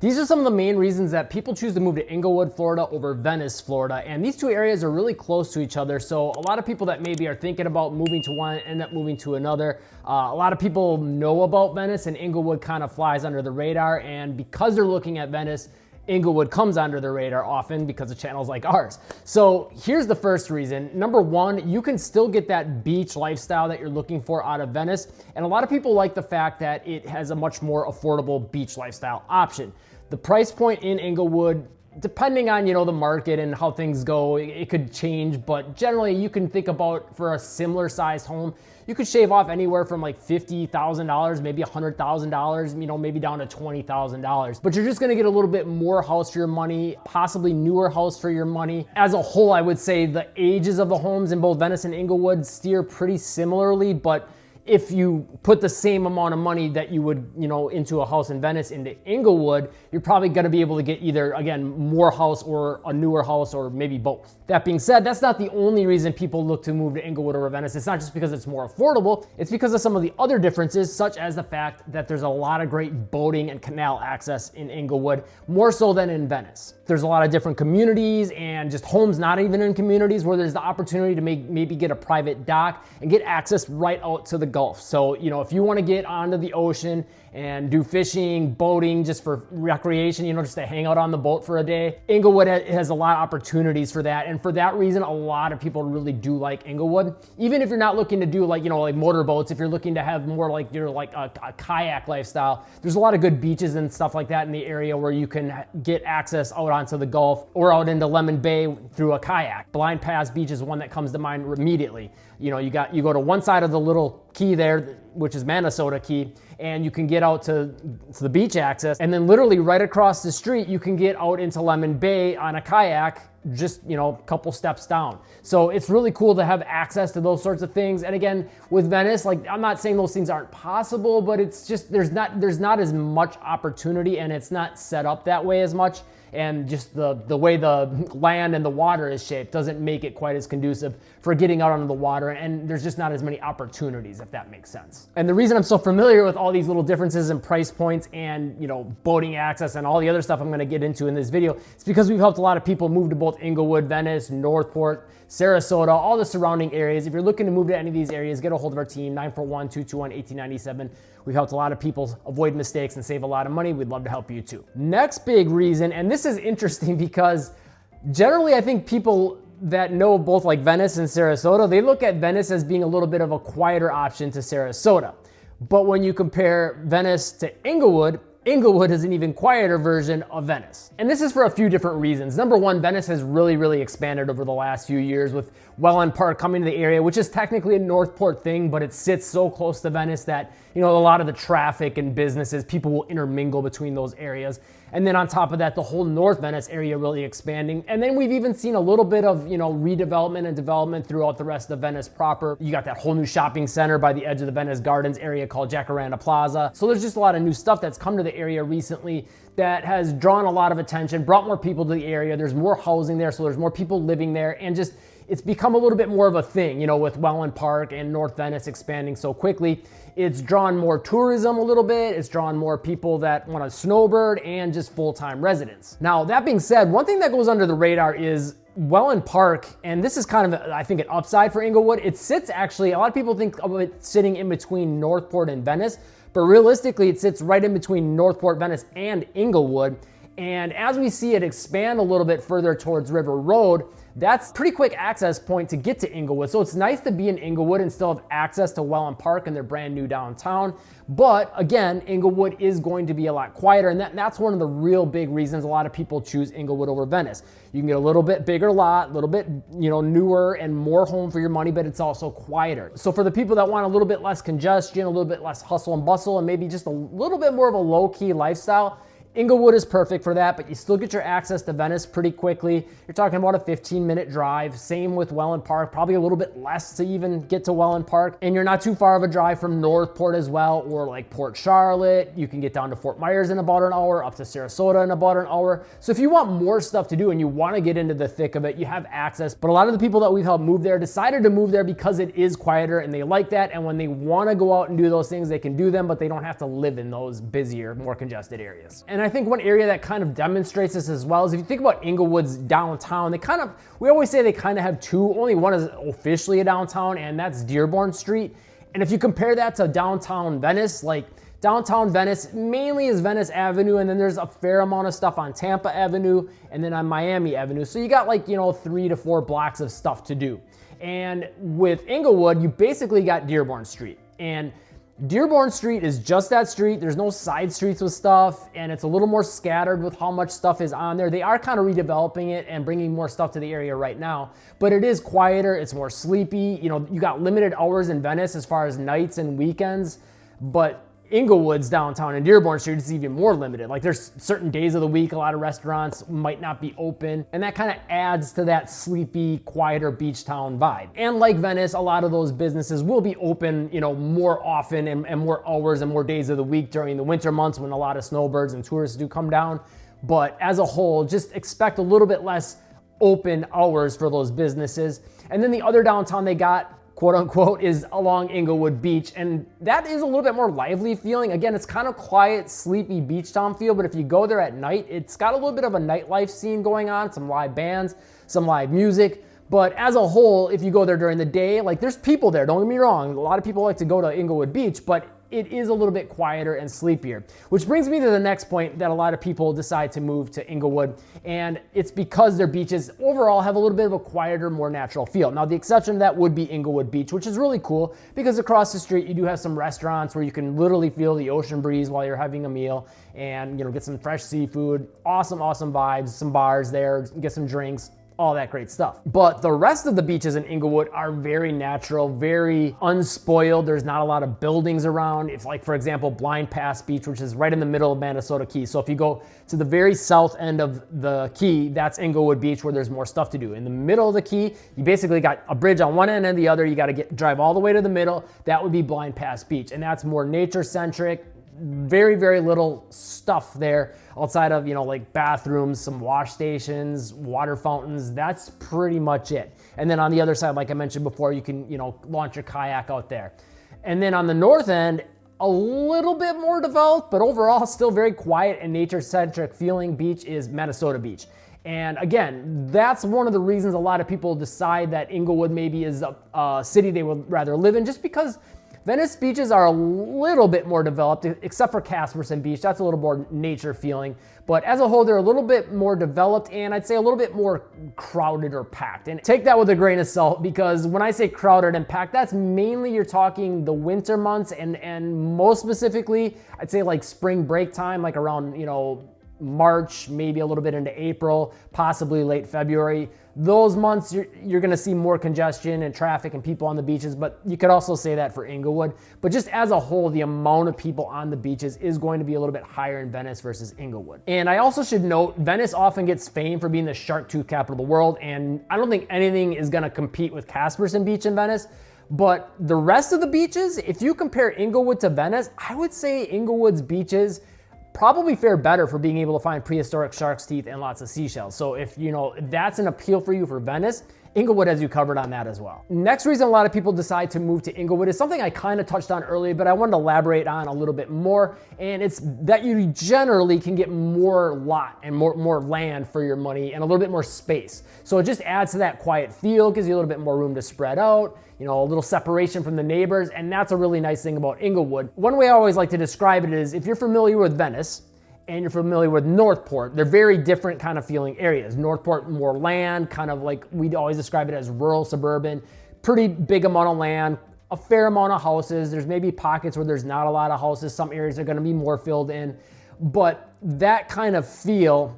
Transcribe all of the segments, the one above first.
These are some of the main reasons that people choose to move to Englewood, Florida over Venice, Florida. And these two areas are really close to each other. So a lot of people that maybe are thinking about moving to one end up moving to another. A lot of people know about Venice, and Englewood kind of flies under the radar. And because they're looking at Venice, Englewood comes under the radar often because of channels like ours. So here's the first reason. Number one, you can still get that beach lifestyle that you're looking for out of Venice. And a lot of people like the fact that it has a much more affordable beach lifestyle option. The price point in Englewood, depending on, the market and how things go, it could change, but generally you can think about for a similar sized home, you could shave off anywhere from like $50,000, maybe $100,000, maybe down to $20,000. But you're just gonna get a little bit more house for your money, possibly newer house for your money. As a whole, I would say the ages of the homes in both Venice and Englewood steer pretty similarly, but if you put the same amount of money that you would, into a house in Venice into Englewood, you're probably gonna be able to get either, again, more house or a newer house or maybe both. That being said, that's not the only reason people look to move to Englewood over Venice. It's not just because it's more affordable, it's because of some of the other differences, such as the fact that there's a lot of great boating and canal access in Englewood, more so than in Venice. There's a lot of different communities and just homes not even in communities where there's the opportunity to maybe get a private dock and get access right out to the Gulf. So, if you want to get onto the ocean and do fishing, boating, just for recreation, just to hang out on the boat for a day, Englewood has a lot of opportunities for that. And for that reason, a lot of people really do like Englewood. Even if you're not looking to do like motorboats, if you're looking to have more like a kayak lifestyle, there's a lot of good beaches and stuff like that in the area where you can get access out onto the Gulf or out into Lemon Bay through a kayak. Blind Pass Beach is one that comes to mind immediately. You go to one side of the little key there, which is Sarasota Key, and you can get out to the beach access. And then literally right across the street, you can get out into Lemon Bay on a kayak, just, a couple steps down. So it's really cool to have access to those sorts of things. And again, with Venice, I'm not saying those things aren't possible, but it's just, there's not as much opportunity, and it's not set up that way as much. And just the way the land and the water is shaped doesn't make it quite as conducive for getting out onto the water, and there's just not as many opportunities, if that makes sense. And the reason I'm so familiar with all these little differences in price points and boating access and all the other stuff I'm gonna get into in this video is because we've helped a lot of people move to both Englewood, Venice, Northport, Sarasota, all the surrounding areas. If you're looking to move to any of these areas, get a hold of our team, 941-221-1897. We've helped a lot of people avoid mistakes and save a lot of money. We'd love to help you too. Next big reason, and this is interesting because generally I think people that know both like Venice and Sarasota, they look at Venice as being a little bit of a quieter option to Sarasota. But when you compare Venice to Englewood, Englewood is an even quieter version of Venice. And this is for a few different reasons. Number one, Venice has really expanded over the last few years with Wellen Park coming to the area, which is technically a Northport thing, but it sits so close to Venice that, a lot of the traffic and businesses, people will intermingle between those areas. And then on top of that, the whole North Venice area really expanding. And then we've even seen a little bit of, redevelopment and development throughout the rest of Venice proper. You got that whole new shopping center by the edge of the Venice Gardens area called Jacaranda Plaza. So there's just a lot of new stuff that's come to the area recently that has drawn a lot of attention, brought more people to the area. There's more housing there, so there's more people living there, and just it's become a little bit more of a thing, with Wellen Park and North Venice expanding so quickly. It's drawn more tourism a little bit. It's drawn more people that want to snowbird and just full-time residents. Now, that being said, one thing that goes under the radar is Wellen Park, and this is kind of, I think, an upside for Englewood. It sits actually, a lot of people think of it sitting in between Northport and Venice, but realistically, it sits right in between Northport, Venice, and Englewood. And as we see it expand a little bit further towards River Road, that's a pretty quick access point to get to Englewood. So it's nice to be in Englewood and still have access to Wellen Park and their brand new downtown. But again, Englewood is going to be a lot quieter, and that's one of the real big reasons a lot of people choose Englewood over Venice. You can get a little bit bigger lot, a little bit newer and more home for your money, but it's also quieter. So for the people that want a little bit less congestion, a little bit less hustle and bustle, and maybe just a little bit more of a low-key lifestyle, Englewood is perfect for that, but you still get your access to Venice pretty quickly. You're talking about a 15-minute drive. Same with Wellen Park, probably a little bit less to even get to Wellen Park. And you're not too far of a drive from Northport as well, or like Port Charlotte. You can get down to Fort Myers in about an hour, up to Sarasota in about an hour. So if you want more stuff to do and you want to get into the thick of it, you have access. But a lot of the people that we've helped move there decided to move there because it is quieter and they like that. And when they want to go out and do those things, they can do them, but they don't have to live in those busier, more congested areas. And I think one area that kind of demonstrates this as well is if you think about Englewood's downtown, we always say they kind of have two, only one is officially a downtown, and that's Dearborn Street. And if you compare that to downtown Venice, like downtown Venice mainly is Venice Avenue, and then there's a fair amount of stuff on Tampa Avenue and then on Miami Avenue. So you got like, 3 to 4 blocks of stuff to do. And with Englewood, you basically got Dearborn Street. And Dearborn Street is just that street. There's no side streets with stuff, and it's a little more scattered with how much stuff is on there. They are kind of redeveloping it and bringing more stuff to the area right now, but it is quieter. It's more sleepy. You got limited hours in Venice as far as nights and weekends, but Englewood's downtown and Dearborn Street is even more limited. Like there's certain days of the week, a lot of restaurants might not be open, and that kind of adds to that sleepy, quieter beach town vibe. And like Venice, a lot of those businesses will be open, more often and more hours and more days of the week during the winter months when a lot of snowbirds and tourists do come down. But as a whole, just expect a little bit less open hours for those businesses. And then the other downtown they got, quote unquote, is along Englewood Beach, and that is a little bit more lively feeling. Again, it's kind of quiet, sleepy beach town feel, but if you go there at night, it's got a little bit of a nightlife scene going on, some live bands, some live music. But as a whole, if you go there during the day, like there's people there, don't get me wrong. A lot of people like to go to Englewood Beach, but it is a little bit quieter and sleepier. Which brings me to the next point that a lot of people decide to move to Englewood, and it's because their beaches overall have a little bit of a quieter, more natural feel. Now, the exception to that would be Englewood Beach, which is really cool because across the street you do have some restaurants where you can literally feel the ocean breeze while you're having a meal and get some fresh seafood, awesome vibes, some bars there, get some drinks, all that great stuff. But the rest of the beaches in Englewood are very natural, very unspoiled. There's not a lot of buildings around. It's like, for example, Blind Pass Beach, which is right in the middle of Minnesota Key. So if you go to the very south end of the Key, that's Englewood Beach, where there's more stuff to do. In the middle of the Key, you basically got a bridge on one end and the other. You got to drive all the way to the middle. That would be Blind Pass Beach. And that's more nature-centric. Very little stuff there outside of, like bathrooms, some wash stations, water fountains. That's pretty much it. And then on the other side, like I mentioned before, you can, launch your kayak out there. And then on the north end, a little bit more developed, but overall still very quiet and nature-centric feeling beach is Minnesota Beach. And again, that's one of the reasons a lot of people decide that Englewood maybe is a city they would rather live in, just because Venice beaches are a little bit more developed, except for Casperson Beach. That's a little more nature feeling. But as a whole, they're a little bit more developed, and I'd say a little bit more crowded or packed. And take that with a grain of salt, because when I say crowded and packed, that's mainly you're talking the winter months, and most specifically, I'd say like spring break time, like around, March, maybe a little bit into April, possibly late February. Those months, you're going to see more congestion and traffic and people on the beaches, but you could also say that for Englewood. But just as a whole, the amount of people on the beaches is going to be a little bit higher in Venice versus Englewood. And I also should note, Venice often gets fame for being the shark tooth capital of the world, and I don't think anything is going to compete with Casperson Beach in Venice. But the rest of the beaches, if you compare Englewood to Venice, I would say Englewood's beaches probably fare better for being able to find prehistoric shark's teeth and lots of seashells. So if that's an appeal for you for Venice, Englewood has you covered on that as well. Next reason a lot of people decide to move to Englewood is something I kind of touched on earlier, but I wanted to elaborate on a little bit more, and it's that you generally can get more lot and more land for your money and a little bit more space. So it just adds to that quiet feel, gives you a little bit more room to spread out, a little separation from the neighbors, and that's a really nice thing about Englewood. One way I always like to describe it is, if you're familiar with Venice and you're familiar with Northport, they're very different kind of feeling areas. Northport, more land, kind of like we'd always describe it as rural, suburban, pretty big amount of land, a fair amount of houses. There's maybe pockets where there's not a lot of houses. Some areas are going to be more filled in, but that kind of feel,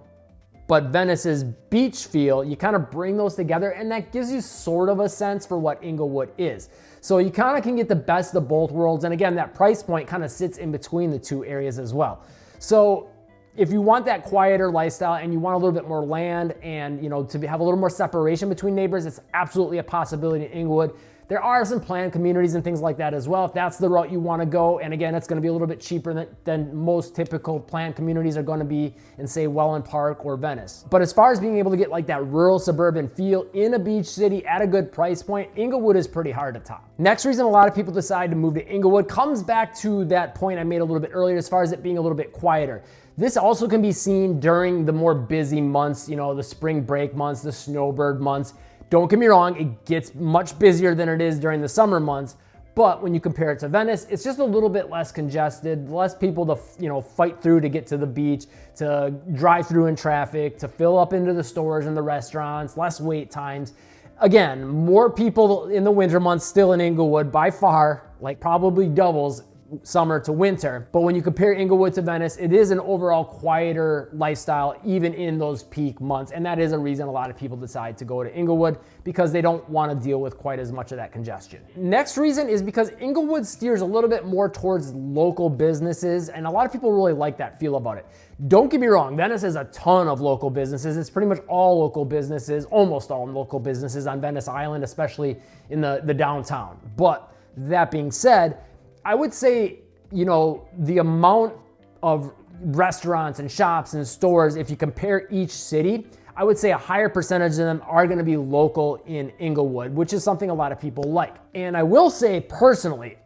but Venice's beach feel, you kind of bring those together, and that gives you sort of a sense for what Englewood is. So you kind of can get the best of both worlds. And again, that price point kind of sits in between the two areas as well. So if you want that quieter lifestyle and you want a little bit more land and to have a little more separation between neighbors, it's absolutely a possibility in Englewood. There are some planned communities and things like that as well, if that's the route you want to go. And again, it's going to be a little bit cheaper than most typical planned communities are going to be in, say, Wellen Park or Venice. But as far as being able to get like that rural suburban feel in a beach city at a good price point, Englewood is pretty hard to top. Next reason a lot of people decide to move to Englewood comes back to that point I made a little bit earlier as far as it being a little bit quieter. This also can be seen during the more busy months, you know, the spring break months, the snowbird months. Don't get me wrong, it gets much busier than it is during the summer months, but when you compare it to Venice, it's just a little bit less congested, less people to, you know, fight through to get to the beach, to drive through in traffic, to fill up into the stores and the restaurants, less wait times. Again, more people in the winter months still in Englewood by far, like probably doubles summer to winter. But when you compare Englewood to Venice, it is an overall quieter lifestyle even in those peak months. And that is a reason a lot of people decide to go to Englewood, because they don't want to deal with quite as much of that congestion. Next reason is because Englewood steers a little bit more towards local businesses, and a lot of people really like that feel about it. Don't get me wrong, Venice has a ton of local businesses. It's pretty much all local businesses, almost all local businesses on Venice Island, especially in the downtown. But that being said, I would say, you know, the amount of restaurants and shops and stores, if you compare each city, I would say a higher percentage of them are going to be local in Englewood, which is something a lot of people like. And I will say personally,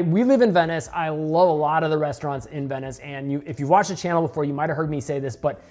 we live in Venice. I love a lot of the restaurants in Venice. And if you've watched the channel before, you might have heard me say this, but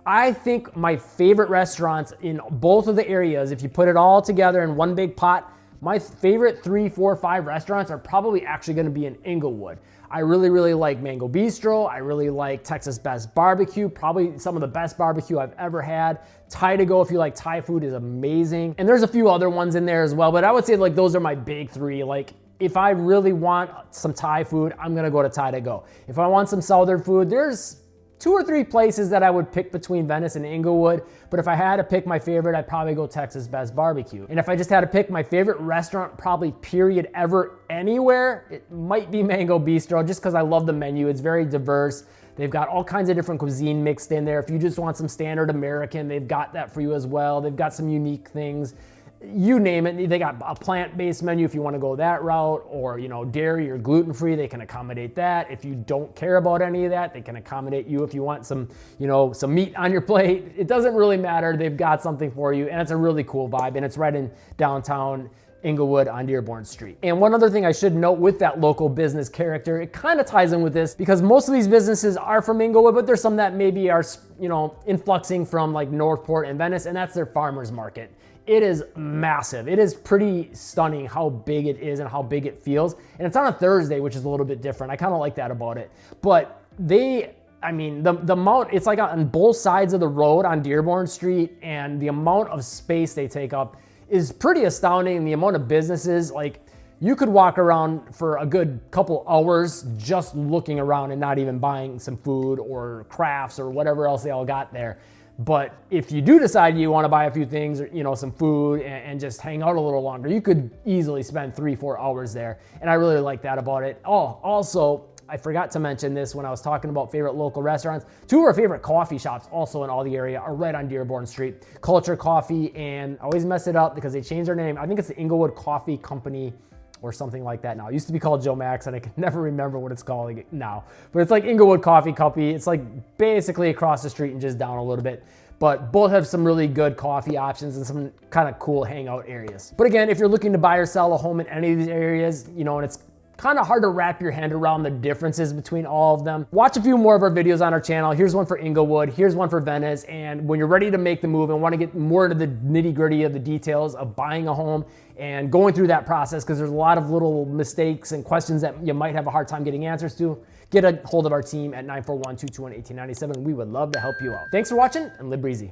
I think my favorite restaurants in both of the areas, if you put it all together in one big pot, my favorite 3, 4, 5 restaurants are probably actually going to be in Englewood. I really, really like Mango Bistro. I really like Texas Best Barbecue, probably some of the best barbecue I've ever had. Thai to go, if you like Thai food, is amazing. And there's a few other ones in there as well, but I would say like those are my big 3. Like if I really want some Thai food, I'm going to go to Thai to go. If I want some Southern food, there's 2 or 3 places that I would pick between Venice and Englewood, but if I had to pick my favorite, I'd probably go Texas Best Barbecue. And if I just had to pick my favorite restaurant, probably period ever, anywhere, it might be Mango Bistro, just because I love the menu. It's very diverse. They've got all kinds of different cuisine mixed in there. If you just want some standard American, they've got that for you as well. They've got some unique things. You name it. They got a plant-based menu if you want to go that route, or, you know, dairy or gluten-free, they can accommodate that. If you don't care about any of that, they can accommodate you if you want some, you know, some meat on your plate. It doesn't really matter. They've got something for you, and it's a really cool vibe, and it's right in downtown Englewood on Dearborn Street. And one other thing I should note with that local business character, it kind of ties in with this, because most of these businesses are from Englewood, but there's some that maybe are, you know, influxing from like Northport and Venice, and that's their farmers market. It is massive. It is pretty stunning how big it is and how big it feels. And it's on a Thursday, which is a little bit different. I kind of like that about it. But I mean, the amount, it's like on both sides of the road on Dearborn Street, and the amount of space they take up is pretty astounding. The amount of businesses, like you could walk around for a good couple hours just looking around and not even buying some food or crafts or whatever else they all got there. But if you do decide you want to buy a few things, or, you know, some food and just hang out a little longer, you could easily spend 3-4 hours there. And I really like that about it. Oh, also, I forgot to mention this when I was talking about favorite local restaurants. 2 of our favorite coffee shops also in all the area are right on Dearborn Street. Culture Coffee, and I always mess it up because they changed their name. I think it's the Englewood Coffee Company or something like that now. It used to be called Joe Max, and I can never remember what it's called now. But it's like Englewood Coffee Company. It's like basically across the street and just down a little bit. But both have some really good coffee options and some kind of cool hangout areas. But again, if you're looking to buy or sell a home in any of these areas, you know, and it's kind of hard to wrap your head around the differences between all of them, watch a few more of our videos on our channel. Here's one for Englewood, here's one for Venice, and when you're ready to make the move and want to get more into the nitty-gritty of the details of buying a home and going through that process, because there's a lot of little mistakes and questions that you might have a hard time getting answers to, get a hold of our team at 941-221-1897. We would love to help you out. Thanks for watching, and live breezy.